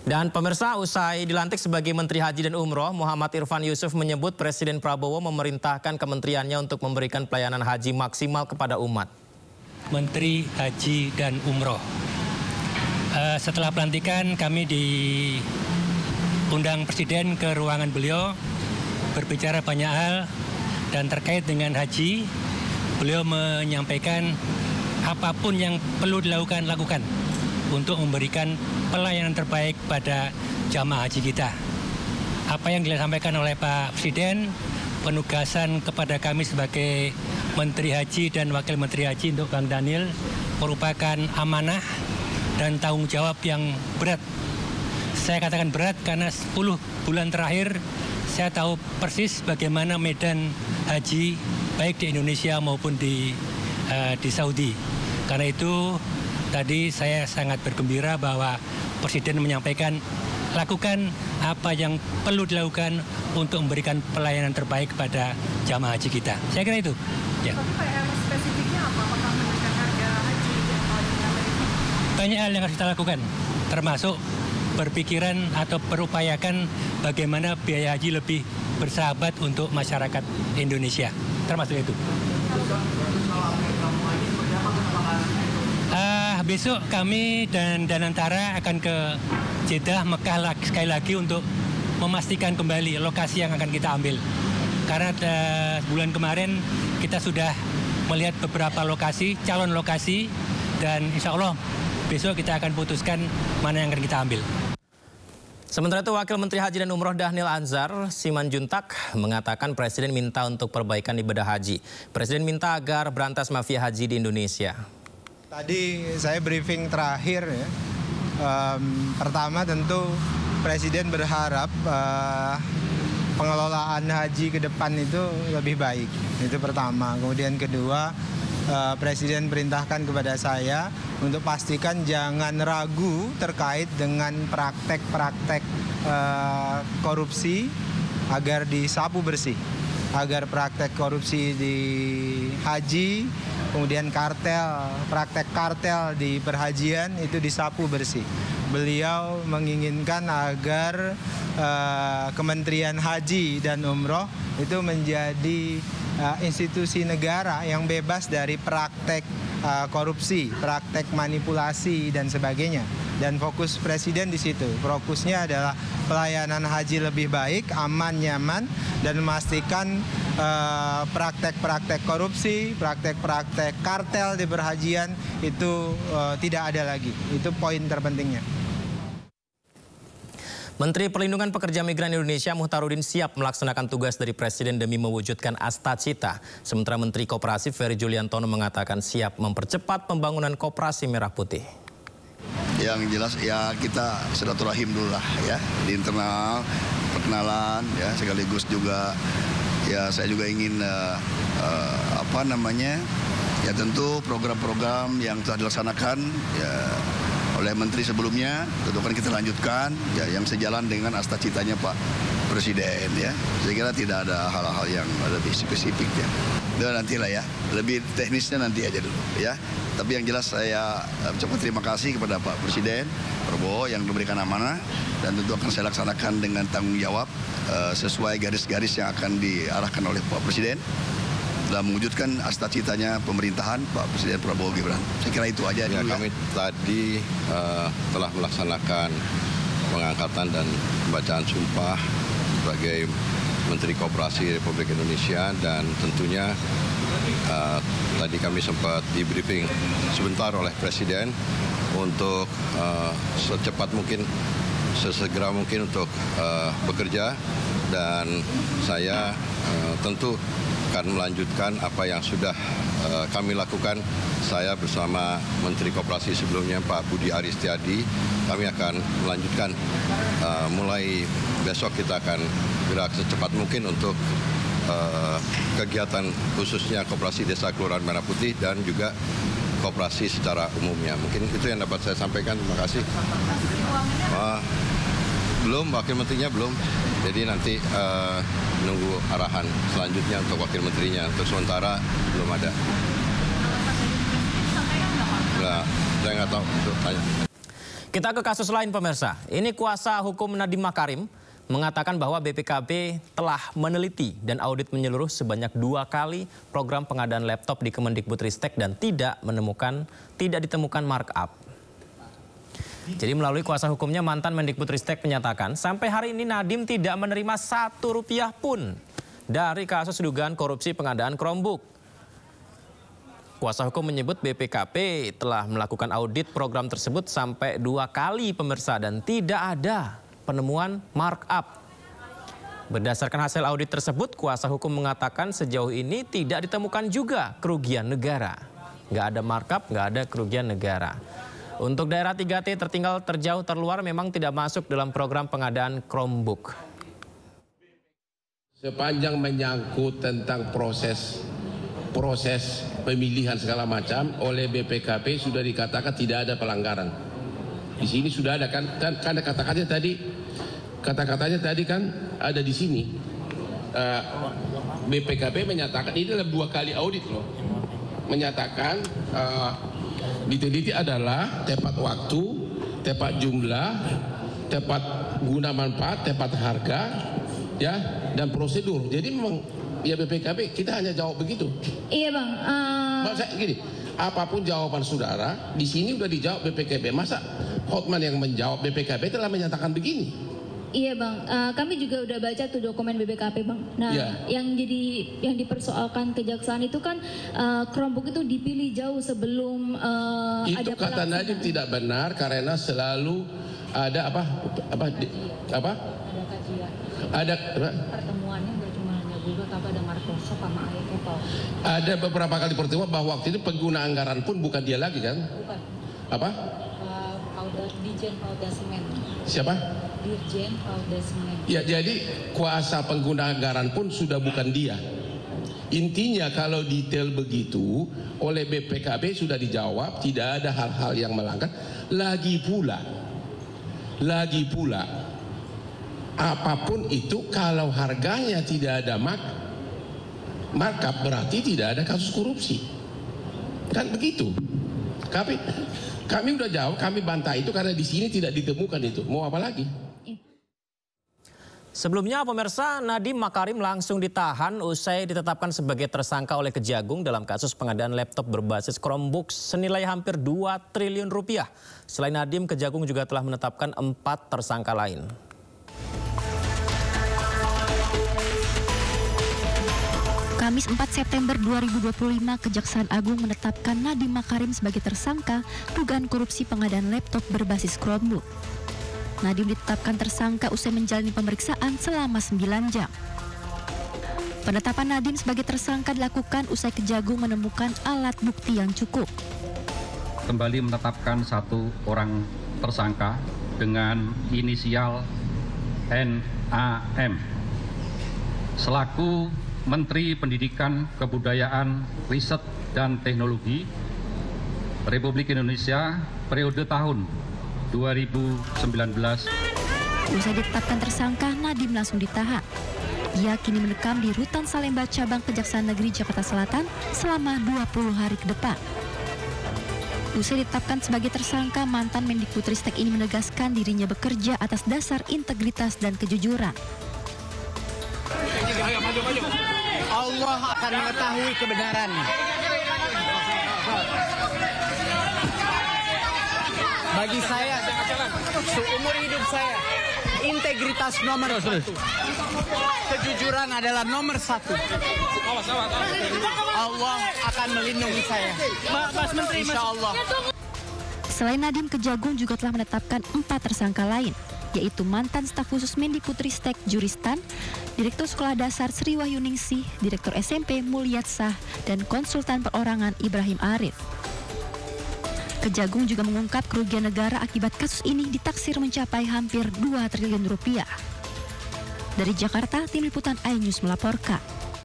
Dan pemirsa, usai dilantik sebagai Menteri Haji dan Umroh, Muhammad Irfan Yusuf menyebut Presiden Prabowo memerintahkan kementeriannya untuk memberikan pelayanan haji maksimal kepada umat. Menteri Haji dan Umroh. Setelah pelantikan, kami diundang Presiden ke ruangan beliau, berbicara banyak hal, dan terkait dengan haji, beliau menyampaikan apapun yang perlu dilakukan, lakukan untuk memberikan pelayanan terbaik pada jamaah haji kita. Apa yang disampaikan oleh Pak Presiden, penugasan kepada kami sebagai Menteri Haji dan Wakil Menteri Haji untuk Bang Daniel merupakan amanah dan tanggung jawab yang berat. Saya katakan berat karena 10 bulan terakhir saya tahu persis bagaimana medan haji baik di Indonesia maupun di Saudi. Karena itu tadi saya sangat bergembira bahwa Presiden menyampaikan lakukan apa yang perlu dilakukan untuk memberikan pelayanan terbaik kepada jamaah haji kita. Saya kira itu. Ya. Tapi PR spesifiknya apa? Apakah menaikkan harga haji yang banyak hal yang harus kita lakukan, termasuk berpikiran atau berupayakan bagaimana biaya haji lebih bersahabat untuk masyarakat Indonesia. Termasuk itu. Besok kami dan Danantara akan ke Jeddah, Mekah sekali lagi untuk memastikan kembali lokasi yang akan kita ambil. Karena bulan kemarin kita sudah melihat beberapa lokasi, calon lokasi, dan insya Allah besok kita akan putuskan mana yang akan kita ambil. Sementara itu, Wakil Menteri Haji dan Umroh Dhanil Anzar Simanjuntak mengatakan Presiden minta untuk perbaikan ibadah haji. Presiden minta agar berantas mafia haji di Indonesia. Tadi saya briefing terakhir ya. Pertama tentu Presiden berharap pengelolaan haji ke depan itu lebih baik. Itu pertama. Kemudian kedua, Presiden perintahkan kepada saya untuk pastikan jangan ragu terkait dengan praktek-praktek korupsi agar disapu bersih. Agar praktek korupsi di haji, kemudian praktek kartel di perhajian itu disapu bersih. Beliau menginginkan agar Kementerian Haji dan Umroh itu menjadi institusi negara yang bebas dari praktek korupsi, praktek manipulasi dan sebagainya. Dan fokus Presiden di situ. Fokusnya adalah pelayanan haji lebih baik, aman, nyaman, dan memastikan praktek-praktek korupsi, praktek-praktek kartel di perhajian itu tidak ada lagi. Itu poin terpentingnya. Menteri Perlindungan Pekerja Migran Indonesia Muhtarudin siap melaksanakan tugas dari Presiden demi mewujudkan Astacita. Sementara Menteri Koperasi Ferry Juliantono mengatakan siap mempercepat pembangunan Koperasi Merah Putih. Yang jelas ya kita silaturahim dulu lah ya di internal, perkenalan ya, sekaligus juga ya saya juga ingin ya tentu program-program yang telah dilaksanakan ya oleh menteri sebelumnya tentu kan kita lanjutkan ya yang sejalan dengan Astacitanya Pak Presiden ya. Saya kira tidak ada hal-hal yang lebih spesifik ya. Itu nantilah ya, lebih teknisnya nanti aja dulu ya. Tapi yang jelas saya ucapkan terima kasih kepada Pak Presiden Prabowo yang memberikan amanah dan tentu akan saya laksanakan dengan tanggung jawab sesuai garis-garis yang akan diarahkan oleh Pak Presiden dalam mewujudkan Astacitanya pemerintahan Pak Presiden Prabowo Gibran. Saya kira itu aja. Ya, kami tadi telah melaksanakan pengangkatan dan pembacaan sumpah sebagai Menteri Koperasi Republik Indonesia dan tentunya tadi kami sempat di briefing sebentar oleh Presiden untuk secepat mungkin, sesegera mungkin untuk bekerja dan saya tentu akan melanjutkan apa yang sudah kami lakukan. Saya bersama Menteri Koperasi sebelumnya Pak Budi Aristiadi, kami akan melanjutkan mulai besok kita akan gerak secepat mungkin untuk kegiatan khususnya Koperasi Desa Kelurahan Merah Putih dan juga koperasi secara umumnya. Mungkin itu yang dapat saya sampaikan. Terima kasih. Belum, Wakil Menterinya belum. Jadi nanti menunggu arahan selanjutnya untuk Wakil Menterinya. Untuk sementara belum ada. Nggak, saya nggak tahu untuk tanya. Kita ke kasus lain pemirsa. Ini kuasa hukum Nadiem Makarim mengatakan bahwa BPKB telah meneliti dan audit menyeluruh sebanyak 2 kali program pengadaan laptop di Kemendikbudristek dan tidak ditemukan markup. Jadi melalui kuasa hukumnya mantan Mendikbudristek menyatakan sampai hari ini Nadiem tidak menerima Rp1 pun dari kasus dugaan korupsi pengadaan Chromebook. Kuasa hukum menyebut BPKB telah melakukan audit program tersebut sampai 2 kali pemirsa dan tidak ada penemuan markup. Berdasarkan hasil audit tersebut, kuasa hukum mengatakan sejauh ini tidak ditemukan juga kerugian negara. Nggak ada markup, nggak ada kerugian negara. Untuk daerah 3T tertinggal terjauh terluar memang tidak masuk dalam program pengadaan Chromebook. Sepanjang menyangkut tentang proses pemilihan segala macam oleh BPKB sudah dikatakan tidak ada pelanggaran. Di sini sudah ada kan kata-katanya tadi kan ada di sini. BPKB menyatakan ini dalam 2 kali audit loh. Menyatakan diteliti adalah tepat waktu, tepat jumlah, tepat guna manfaat, tepat harga, ya, dan prosedur. Jadi memang ya BPKB kita hanya jawab begitu. Iya bang. Masa gini, apapun jawaban saudara di sini udah dijawab BPKB. Masa Hotman yang menjawab BPKB telah menyatakan begini? Iya bang, kami juga udah baca tuh dokumen BPKB bang. Nah, yang dipersoalkan kejaksaan itu kan Chromebook itu dipilih jauh sebelum itu ada kata Nadiem tidak benar karena selalu ada apa? Ada pertemuannya nggak cuma hanya Google tapi ada Microsoft sama Apple. Ada beberapa kali pertemuan bahwa waktu itu pengguna anggaran pun bukan dia lagi kan? Bukan. Apa? Dirjen Pauda Semen. Siapa? Dirjen Pauda Semen. Ya, jadi kuasa pengguna anggaran pun sudah bukan dia. Intinya kalau detail begitu oleh BPKB sudah dijawab, tidak ada hal-hal yang melanggar. Lagi pula, apapun itu kalau harganya tidak ada markup berarti tidak ada kasus korupsi. Kan begitu. Kami udah jawab, kami bantah itu karena di sini tidak ditemukan itu. Mau apa lagi? Sebelumnya pemirsa, Nadiem Makarim langsung ditahan usai ditetapkan sebagai tersangka oleh Kejagung dalam kasus pengadaan laptop berbasis Chromebook senilai hampir 2 triliun rupiah. Selain Nadiem, Kejagung juga telah menetapkan 4 tersangka lain. Kamis 4 September 2025, Kejaksaan Agung menetapkan Nadiem Makarim sebagai tersangka dugaan korupsi pengadaan laptop berbasis Chromebook. Nadiem ditetapkan tersangka usai menjalani pemeriksaan selama 9 jam. Penetapan Nadiem sebagai tersangka dilakukan usai Kejagung menemukan alat bukti yang cukup. Kembali menetapkan 1 orang tersangka dengan inisial NAM selaku Menteri Pendidikan, Kebudayaan, Riset, dan Teknologi Republik Indonesia periode tahun 2019. Usai ditetapkan tersangka, Nadiem langsung ditahan. Ia kini mendekam di Rutan Salemba Cabang Kejaksaan Negeri Jakarta Selatan selama 20 hari ke depan. Usai ditetapkan sebagai tersangka, mantan Mendikbudristek ini menegaskan dirinya bekerja atas dasar integritas dan kejujuran. Allah akan mengetahui kebenaran. Bagi saya, seumur hidup saya, integritas nomor 1. Kejujuran adalah nomor 1. Allah akan melindungi saya. Mas Menteri, insya Allah. Selain Nadiem, Kejagung juga telah menetapkan 4 tersangka lain, yaitu mantan staf khusus Mendikbudristek Juristan, Direktur Sekolah Dasar Sri Wahyuningsih, Direktur SMP Mulyatsah, dan konsultan perorangan Ibrahim Arif. Kejagung juga mengungkap kerugian negara akibat kasus ini ditaksir mencapai hampir 2 triliun rupiah. Dari Jakarta, tim liputan iNews melaporkan.